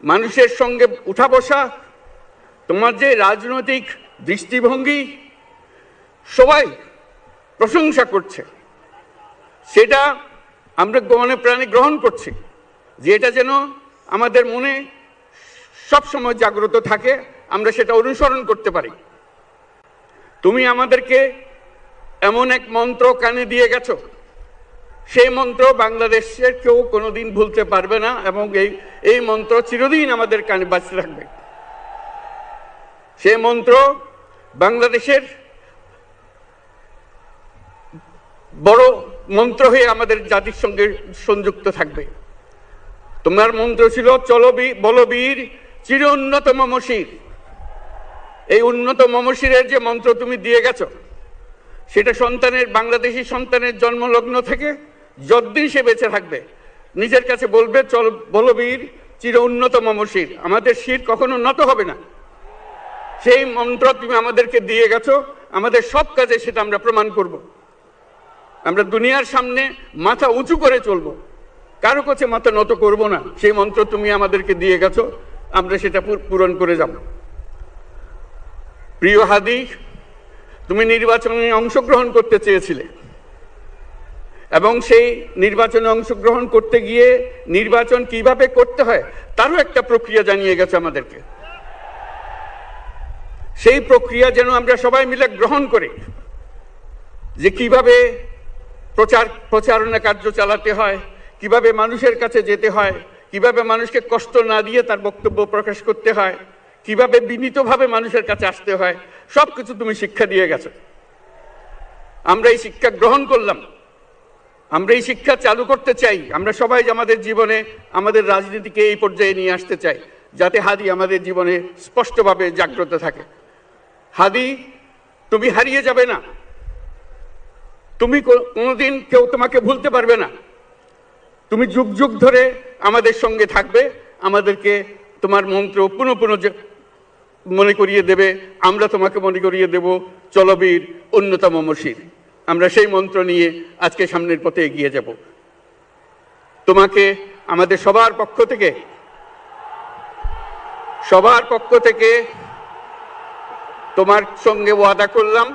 মানুষের সঙ্গে উঠা বসা, তোমার যে রাজনৈতিক দৃষ্টিভঙ্গি, সবাই প্রশংসা করছে। সেটা আমরা মনে প্রাণে গ্রহণ করছি, যে এটা যেন আমাদের মনে সবসময় জাগ্রত থাকে, আমরা সেটা অনুসরণ করতে পারি। তুমি আমাদেরকে এমন এক মন্ত্র কানে দিয়ে গেছো, সেই মন্ত্র বাংলাদেশের কেউ কোনোদিন ভুলতে পারবে না, এবং এই মন্ত্র চিরদিন আমাদের কানে বাঁচতে থাকবে। সেই মন্ত্র বাংলাদেশের বড় মন্ত্র হয়ে আমাদের জাতির সঙ্গে সংযুক্ত থাকবে। তোমার মন্ত্র ছিল চলো বলবীর চির উন্নত মমশির। এই উন্নত মমশিরের যে মন্ত্র তুমি দিয়ে গেছো, সেটা বাংলাদেশি সন্তানের জন্মলগ্ন থেকে যতদিন সে বেঁচে থাকবে নিজের কাছে বলবে চল বলবীর চির উন্নত মমশির, আমাদের শির কখনো নত হবে না। সেই মন্ত্র তুমি আমাদেরকে দিয়ে গেছো, আমাদের সব কাজে সেটা আমরা প্রমাণ করব। আমরা দুনিয়ার সামনে মাথা উঁচু করে চলবো, কারো কাছে মাথা নত করব না। সেই মন্ত্র তুমি আমাদেরকে দিয়ে গেছো, আমরা সেটা পূরণ করে যাব। প্রিয় হাদি, তুমি নির্বাচনে অংশগ্রহণ করতে চেয়েছিলে, এবং সেই নির্বাচনে অংশগ্রহণ করতে গিয়ে নির্বাচন কিভাবে করতে হয় তারও একটা প্রক্রিয়া জানিয়ে গেছে আমাদেরকে। সেই প্রক্রিয়া যেন আমরা সবাই মিলে গ্রহণ করি, যে কিভাবে প্রচারণা কার্য চালাতে হয়, কিভাবে মানুষের কাছে যেতে হয়, কিভাবে মানুষকে কষ্ট না দিয়ে তার বক্তব্য প্রকাশ করতে হয়, কিভাবে বিনীতভাবে মানুষের কাছে আসতে হয়, সবকিছু তুমি শিক্ষা দিয়ে গেছো। আমরা এই শিক্ষা গ্রহণ করলাম, আমরা এই শিক্ষা চালু করতে চাই। আমরা সবাই আমাদের জীবনে আমাদের রাজনীতিকে এই পর্যায়ে নিয়ে আসতে চাই, যাতে হাদি আমাদের জীবনে স্পষ্টভাবে জাগ্রত থাকে। হাদি, তুমি হারিয়ে যাবে না, তুমি কোনোদিন কেউ তোমাকে ভুলতে পারবে না। তুমি যুগ যুগ ধরে আমাদের সঙ্গে থাকবে, আমাদেরকে তোমার মন্ত্র পুনঃ পুনঃ মনে করিয়ে দেবে, আমরা তোমাকে মনে করিয়ে দেব চলবীর উন্নত মমশির। আমরা সেই মন্ত্র নিয়ে আজকে সামনের পথে এগিয়ে যাব। তোমাকে আমাদের সবার পক্ষ থেকে তোমার সঙ্গে ওয়াদা করলাম,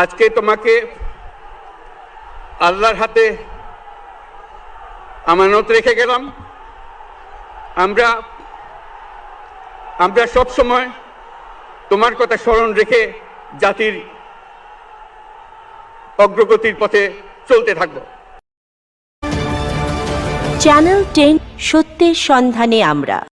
আজকে তোমাকে আল্লাহর হাতে আমানত রেখে গেলাম। আমরা সব সময় তোমার কথা স্মরণ রেখে জাতির অগ্রগতির পথে চলতে থাকব। চ্যানেল 10 সত্যের সন্ধানে আমরা।